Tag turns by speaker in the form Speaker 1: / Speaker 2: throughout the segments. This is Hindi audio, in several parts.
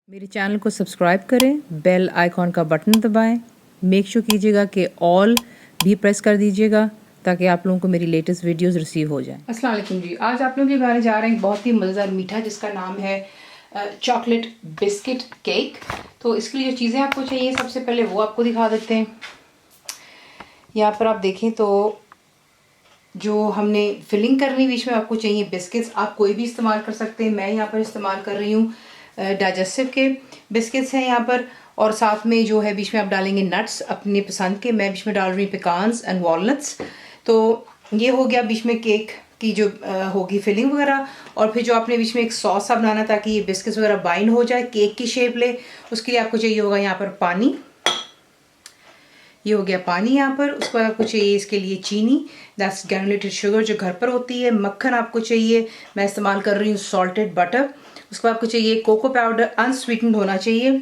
Speaker 1: मेरे चैनल को सब्सक्राइब करें, बेल आइकॉन का बटन दबाएं, मेक श्योर कीजिएगा कि ऑल भी प्रेस कर दीजिएगा ताकि आप लोगों को मेरी लेटेस्ट वीडियोस रिसीव हो जाएं।
Speaker 2: अस्सलाम वालेकुम जी। आज आप लोगों के खाने जा रहे हैं बहुत ही मज़ेदार मीठा जिसका नाम है चॉकलेट बिस्किट केक। तो इसके लिए जो चीज़ें आपको चाहिए सबसे पहले वो आपको दिखा देते हैं। यहाँ पर आप देखें तो जो हमने फिलिंग करनी बीच में आपको चाहिए बिस्किट्स, आप कोई भी इस्तेमाल कर सकते हैं। मैं यहाँ पर इस्तेमाल कर रही हूँ डाइजेस्टिव के बिस्किट्स हैं यहाँ पर, और साथ में जो है बीच में आप डालेंगे नट्स अपनी पसंद के। मैं बीच में डाल रही हूँ पेकान्स एंड वॉलनट्स। तो ये हो गया बीच में केक की जो होगी फिलिंग वगैरह। और फिर जो आपने बीच में एक सॉस सा बनाना ताकि ये बिस्किट्स वगैरह बाइंड हो जाए, केक की शेप ले, उसके लिए आपको चाहिए होगा यहाँ पर पानी। ये हो गया पानी यहाँ पर। उसके बाद आपको चाहिए इसके लिए चीनी, दैट्स ग्रैनुलेटेड शुगर जो घर पर होती है। मक्खन आपको चाहिए, मैं इस्तेमाल कर रही हूँ सॉल्टेड बटर। उसके बाद आपको चाहिए कोको पाउडर, अनस्वीटेंड होना चाहिए,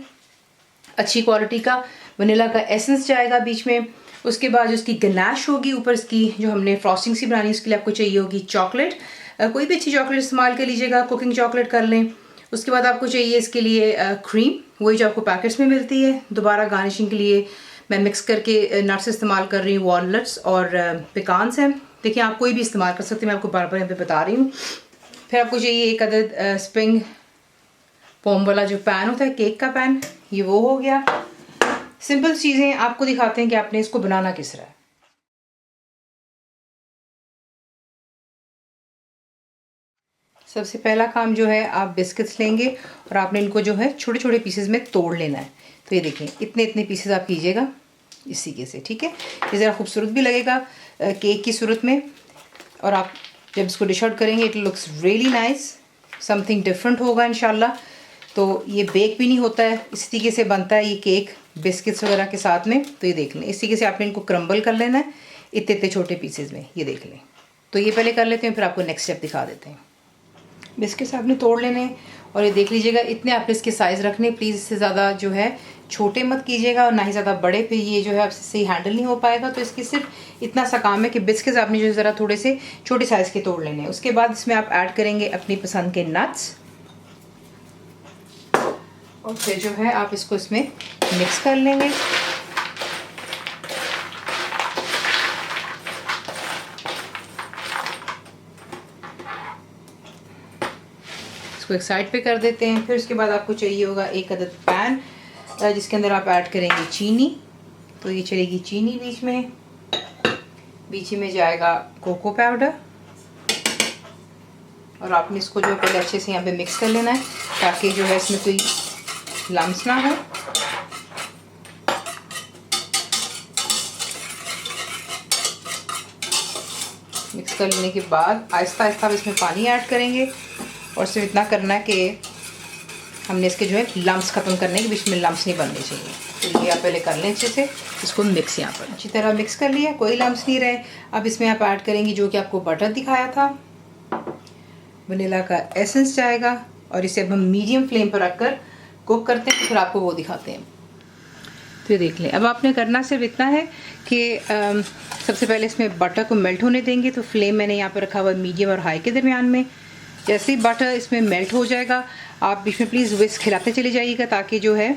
Speaker 2: अच्छी क्वालिटी का। वनीला का एसेंस जाएगा बीच में। उसके बाद जो उसकी गनाश होगी ऊपर इसकी जो हमने फ्रॉस्टिंग सी बनानी है उसके लिए आपको चाहिए होगी चॉकलेट। कोई भी अच्छी चॉकलेट इस्तेमाल कर लीजिएगा, कुकिंग चॉकलेट कर लें। उसके बाद आपको चाहिए इसके लिए क्रीम, वही जो आपको पैकेट्स में मिलती है। दोबारा गार्निशिंग के लिए मैं मिक्स करके नट्स इस्तेमाल कर रही हूँ, वॉलनट्स और पेकान्स हैं। देखिए आप कोई भी इस्तेमाल कर सकते हैं, मैं आपको बार बार यहाँ पे बता रही हूँ। फिर आपको चाहिए एक अदद स्प्रिंग फोम वाला जो पैन होता है, केक का पैन, ये वो हो गया। सिंपल चीज़ें आपको दिखाते हैं कि आपने इसको बनाना किस तरह है। सबसे पहला काम जो है आप बिस्किट्स लेंगे और आपने इनको जो है छोटे छोटे पीसेस में तोड़ लेना है। तो ये देखें इतने इतने पीसेस आप कीजिएगा इस तरीके से, ठीक है। ये ज़रा खूबसूरत भी लगेगा केक की सूरत में। और आप जब इसको डिश आउट करेंगे it looks really nice, something different होगा इंशाल्लाह। तो ये बेक भी नहीं होता है, इस तरीके से बनता है ये केक बिस्किट्स वगैरह के साथ में। तो ये देख लें इस तरीके से आपने इनको क्रम्बल कर लेना है इतने इतने छोटे पीसेज में, ये देख लें। तो ये पहले कर लेते हैं, फिर आपको नेक्स्ट स्टेप दिखा देते हैं। बिस्किट्स आपने तोड़ लेने और ये देख लीजिएगा इतने आपने इसके साइज़ रखने। प्लीज़ इससे ज़्यादा जो है छोटे मत कीजिएगा और ना ही ज़्यादा बड़े, फिर ये जो है आपसे सही हैंडल नहीं हो पाएगा। तो इसकी सिर्फ इतना सा काम है कि बिस्किट्स आपने जो ज़रा थोड़े से छोटे साइज़ के तोड़ लेने। उसके बाद इसमें आप ऐड करेंगे अपनी पसंद के नट्स और फिर जो है आप इसको इसमें मिक्स कर लेंगे। इसको एक साइड पे कर देते हैं। फिर उसके बाद आपको चाहिए होगा एक अदद पैन जिसके अंदर आप ऐड करेंगे चीनी। तो ये चलेगी चीनी बीच में जाएगा कोको पाउडर और आपने इसको जो पहले अच्छे से यहाँ पे मिक्स कर लेना है ताकि जो है इसमें कोई लम्स ना हो। मिक्स कर लेने के बाद आहिस्ता आहिस्ता आप इसमें पानी ऐड करेंगे और सिर्फ इतना करना है कि हमने इसके जो है लम्स ख़त्म करने के, बीच में लम्स नहीं बनने चाहिए। तो ये आप पहले कर लें अच्छे से इसको मिक्स। यहाँ पर अच्छी तरह मिक्स कर लिया, कोई लम्स नहीं रहे। अब इसमें आप ऐड करेंगे जो कि आपको बटर दिखाया था, वनीला का एसेंस जाएगा और इसे अब हम मीडियम फ्लेम पर रखकर कुक करते हैं, फिर आपको वो दिखाते हैं। तो ये देख लें अब आपने करना सिर्फ इतना है कि सबसे पहले इसमें बटर को मेल्ट होने देंगे। तो फ्लेम मैंने यहाँ पर रखा हुआ मीडियम और हाई के दरमियान में। जैसे ही बटर इसमें मेल्ट हो जाएगा आप बीच में प्लीज़ विस्क खिलाते चले जाइएगा ताकि जो है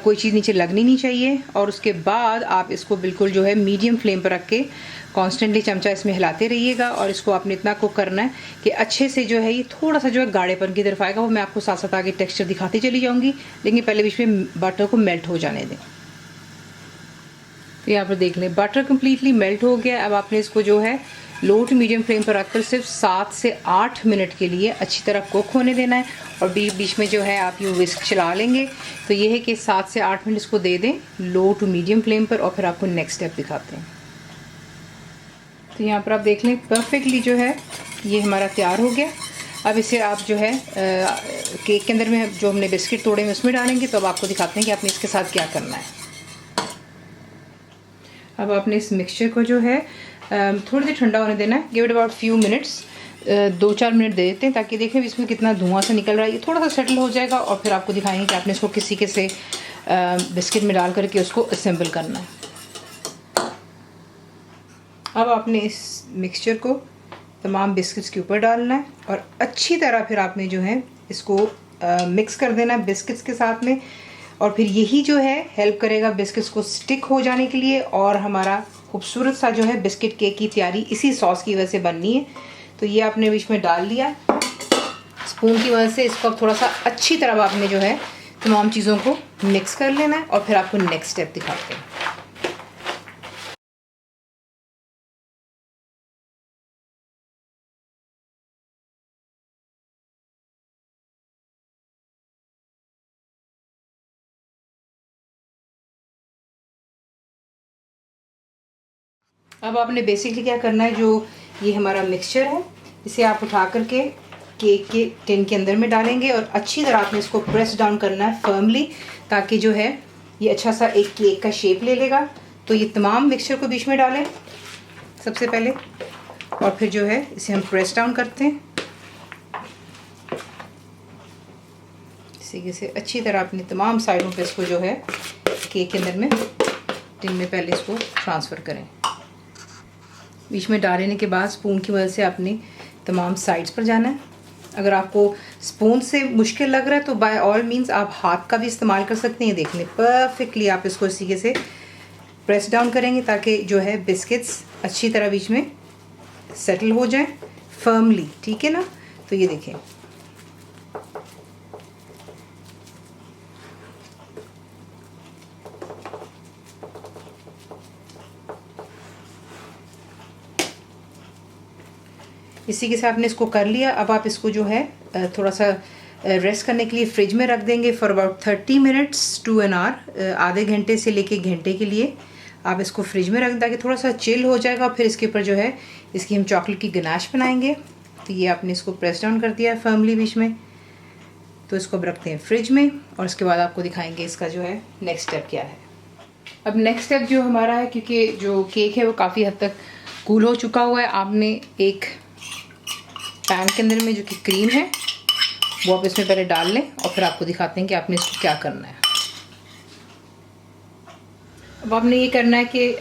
Speaker 2: कोई चीज़ नीचे लगनी नहीं चाहिए। और उसके बाद आप इसको बिल्कुल जो है मीडियम फ्लेम पर रख के कॉन्स्टेंटली चमचा इसमें हिलाते रहिएगा। और इसको आपने इतना कुक करना है कि अच्छे से जो है ये थोड़ा सा जो है गाढ़ेपन की तरफ आएगा। वो मैं आपको साथ साथ आगे टेक्स्चर दिखाती चली जाऊँगी, लेकिन पहले बीच में बटर को मेल्ट हो जाने दें। तो यहाँ पर देख लें बटर कम्प्लीटली मेल्ट हो गया। अब आपने इसको जो है लो टू मीडियम फ्लेम पर रखकर सिर्फ 7 से 8 मिनट के लिए अच्छी तरह कुक होने देना है। और बीच में जो है आप यूँ विस्क चला लेंगे। तो ये है कि 7 से 8 मिनट इसको दे दें लो टू मीडियम फ्लेम पर और फिर आपको नेक्स्ट स्टेप दिखाते हैं। तो यहाँ पर आप देख लें परफेक्टली जो है ये हमारा तैयार हो गया। अब इसे आप जो है केक के अंदर में जो हमने बिस्किट तोड़े हैं उसमें डालेंगे। तो अब आपको दिखाते हैं कि आपने इसके साथ क्या करना है। अब आपने इस मिक्सचर को जो है थोड़ी देर ठंडा होने देना है, give it about few minutes, 2-4 minute दे देते हैं ताकि देखें इसमें कितना धुआं सा निकल रहा है। ये थोड़ा सा सेटल हो जाएगा और फिर आपको दिखाएंगे कि आपने इसको किसी के से बिस्किट में डाल करके उसको असेंबल करना है। अब आपने इस मिक्सचर को तमाम बिस्किट्स के ऊपर डालना है और अच्छी तरह फिर आपने जो है इसको मिक्स कर देना है बिस्किट्स के साथ में, और फिर यही जो है हेल्प करेगा बिस्किट्स को स्टिक हो जाने के लिए, और हमारा खूबसूरत सा जो है बिस्किट केक की तैयारी इसी सॉस की वजह से बननी है। तो ये आपने बीच में डाल लिया स्पून की मदद से। इसको अब थोड़ा सा अच्छी तरह आपने जो है तमाम चीज़ों को मिक्स कर लेना है, और फिर आपको नेक्स्ट स्टेप दिखाते हैं। अब आपने बेसिकली क्या करना है, जो ये हमारा मिक्सचर है इसे आप उठा करके केक के टिन के अंदर में डालेंगे, और अच्छी तरह आपने इसको प्रेस डाउन करना है फर्मली, ताकि जो है ये अच्छा सा एक केक का शेप ले लेगा। तो ये तमाम मिक्सचर को बीच में डालें सबसे पहले, और फिर जो है इसे हम प्रेस डाउन करते हैं इसी से अच्छी तरह अपनी तमाम साइडों पे इसको जो है केक के अंदर में टिन में पहले इसको ट्रांसफ़र करें। बीच में डालने के बाद स्पून की मदद से आपने तमाम साइड्स पर जाना है। अगर आपको स्पून से मुश्किल लग रहा है तो बाय ऑल मींस आप हाथ का भी इस्तेमाल कर सकते हैं। देख लें परफेक्टली आप इसको इस तरीके से प्रेस डाउन करेंगे ताकि जो है बिस्किट्स अच्छी तरह बीच में सेटल हो जाए फर्मली, ठीक है ना। तो ये देखें इसी के साथ आपने इसको कर लिया। अब आप इसको जो है थोड़ा सा रेस्ट करने के लिए फ्रिज में रख देंगे for about 30 minutes to an hour, आधे घंटे से लेके घंटे के लिए आप इसको फ्रिज में रख दें ताकि थोड़ा सा चिल हो जाएगा। फिर इसके ऊपर जो है इसकी हम चॉकलेट की गनाश बनाएंगे। तो ये आपने इसको प्रेस डाउन कर दिया है फर्मली बीच में, तो इसको अब रखते हैं फ्रिज में, और उसके बाद आपको दिखाएंगे इसका जो है नेक्स्ट स्टेप क्या है। अब नेक्स्ट स्टेप जो हमारा है, क्योंकि जो केक है वो काफ़ी हद तक कूल हो चुका हुआ है, आपने एक पैन के अंदर में जो कि क्रीम है वो आप इसमें पहले डाल लें, और फिर आपको दिखाते हैं कि आपने इसको क्या करना है। अब आपने ये करना है कि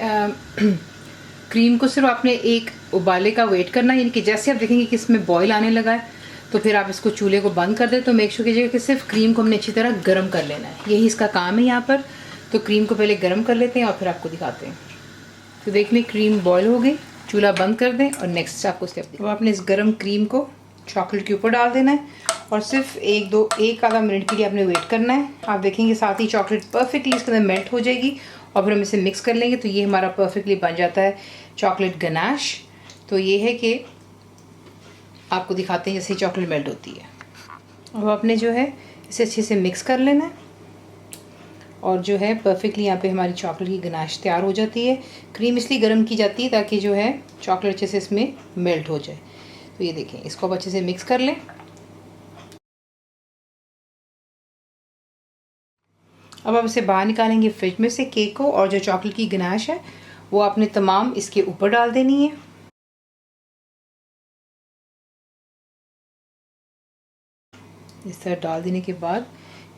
Speaker 2: क्रीम को सिर्फ आपने एक उबाले का वेट करना है, यानी कि जैसे आप देखेंगे कि इसमें बॉईल आने लगा है तो फिर आप इसको चूल्हे को बंद कर दें। तो मेक श्योर कीजिएगा कि सिर्फ क्रीम को हमने अच्छी तरह गर्म कर लेना है, यही इसका काम है यहाँ पर। तो क्रीम को पहले गर्म कर लेते हैं और फिर आपको दिखाते हैं। तो देख लें क्रीम बॉयल हो गई, चूल्हा बंद कर दें, और नेक्स्ट आपको स्टेप दें। अब आपने इस गर्म क्रीम को चॉकलेट के ऊपर डाल देना है, और सिर्फ एक आधा मिनट के लिए आपने वेट करना है। आप देखेंगे साथ ही चॉकलेट परफेक्टली इसके अंदर मेल्ट हो जाएगी, और फिर हम इसे मिक्स कर लेंगे। तो ये हमारा परफेक्टली बन जाता है चॉकलेट गनाश। तो ये है कि आपको दिखाते हैं जैसे चॉकलेट मेल्ट होती है। अब आपने जो है इसे अच्छे से मिक्स कर लेना है, और जो है परफेक्टली यहाँ पे हमारी चॉकलेट की गनाश तैयार हो जाती है। क्रीम इसलिए गर्म की जाती है ताकि जो है चॉकलेट अच्छे से इसमें मेल्ट हो जाए। तो ये देखें, इसको अब अच्छे से मिक्स कर लें। अब आप इसे बाहर निकालेंगे फ्रिज में से केक को, और जो चॉकलेट की गनाश है वो आपने तमाम इसके ऊपर डाल देनी है। इस तरह डाल देने के बाद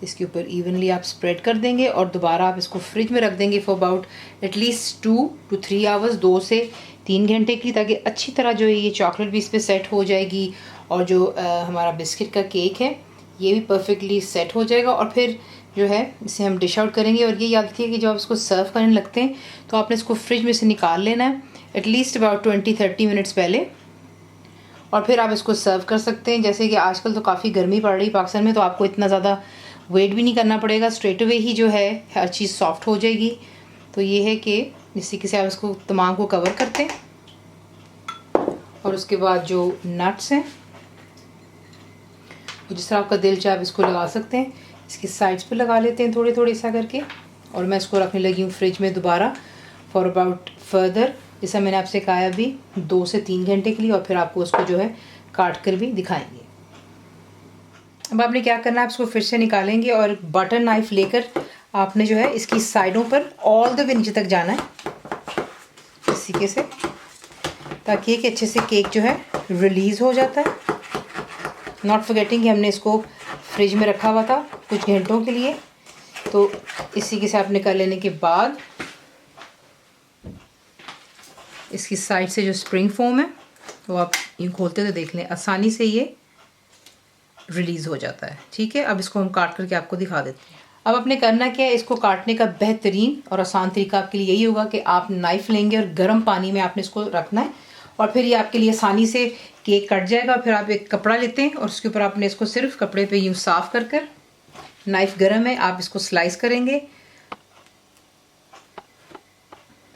Speaker 2: इसके ऊपर इवनली आप स्प्रेड कर देंगे, और दोबारा आप इसको फ्रिज में रख देंगे for about at least 2 to 3 hours, 2 से 3 घंटे के लिए, ताकि अच्छी तरह जो है ये चॉकलेट भी इस पर सेट हो जाएगी, और जो हमारा बिस्किट का केक है ये भी परफेक्टली सेट हो जाएगा। और फिर जो है इसे हम डिश आउट करेंगे। और ये याद रखिए कि जब आप इसको सर्व करने लगते हैं तो आपने इसको फ्रिज में से निकाल लेना है एटलीस्ट अबाउट 20-30 मिनट्स पहले, और फिर आप इसको सर्व कर सकते हैं। जैसे कि आजकल तो काफ़ी गर्मी पड़ रही है पाकिस्तान में, तो आपको इतना ज़्यादा वेट भी नहीं करना पड़ेगा, स्ट्रेट अवे ही जो है हर चीज़ सॉफ्ट हो जाएगी। तो ये है कि इसी के से आप इसको तमाम को कवर करते हैं, और उसके बाद जो नट्स हैं जिस तरह आपका दिल चाहे आप इसको लगा सकते हैं। इसकी साइड्स पे लगा लेते हैं थोड़े थोड़े ऐसा करके, और मैं इसको रखने लगी हूँ फ्रिज में दोबारा फॉर अबाउट फर्दर, जैसा मैंने आपसे कहा अभी, 2 से 3 घंटे के लिए, और फिर आपको उसको जो है काट कर भी दिखाएंगे। अब आपने क्या करना है, आप इसको फिर से निकालेंगे, और बटर नाइफ लेकर आपने जो है इसकी साइडों पर ऑल द वे नीचे तक जाना है इस तरीके से, ताकि एक अच्छे से केक जो है रिलीज़ हो जाता है। नॉट फॉरगेटिंग कि हमने इसको फ्रिज में रखा हुआ था कुछ घंटों के लिए। तो इसी के साथ आपने कर लेने के बाद इसकी साइड से जो स्प्रिंग फोम है वो आप यूँ खोलते तो देख लें आसानी से ये रिलीज़ हो जाता है। ठीक है, अब इसको हम काट करके आपको दिखा देते हैं। अब आपने करना क्या है, इसको काटने का बेहतरीन और आसान तरीका आपके लिए यही होगा कि आप नाइफ़ लेंगे और गर्म पानी में आपने इसको रखना है और फिर ये आपके लिए आसानी से केक कट जाएगा। फिर आप एक कपड़ा लेते हैं और उसके ऊपर आपने इसको सिर्फ कपड़े पे यूँ साफ़ कर कर, नाइफ़ गर्म है, आप इसको स्लाइस करेंगे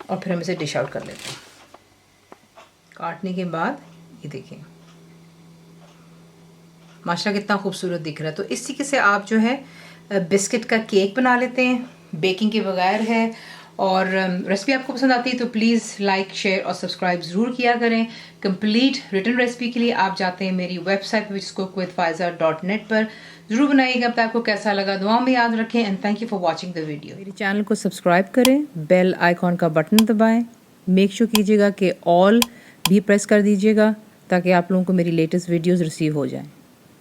Speaker 2: और फिर हम इसे डिश आउट कर लेते हैं। काटने के बाद ये देखें माशाल्लाह कितना खूबसूरत दिख रहा है। तो इस तरीके से आप जो है बिस्किट का केक बना लेते हैं, बेकिंग के बगैर है। और रेसिपी आपको पसंद आती है तो प्लीज़ लाइक, शेयर और सब्सक्राइब ज़रूर किया करें। कंप्लीट रिटन रेसिपी के लिए आप जाते हैं मेरी वेबसाइट whichcookWithFaiza.net पर। ज़रूर बनाइएगा। अब आपको कैसा लगा दुआ में याद रखें and thank you for watching the video.
Speaker 1: मेरे चैनल को सब्सक्राइब करें, बेल आइकॉन का बटन दबाएं, मेक श्योर कीजिएगा कि ऑल भी प्रेस कर दीजिएगा ताकि आप लोगों को मेरी लेटेस्ट वीडियोस रिसीव हो जाएं।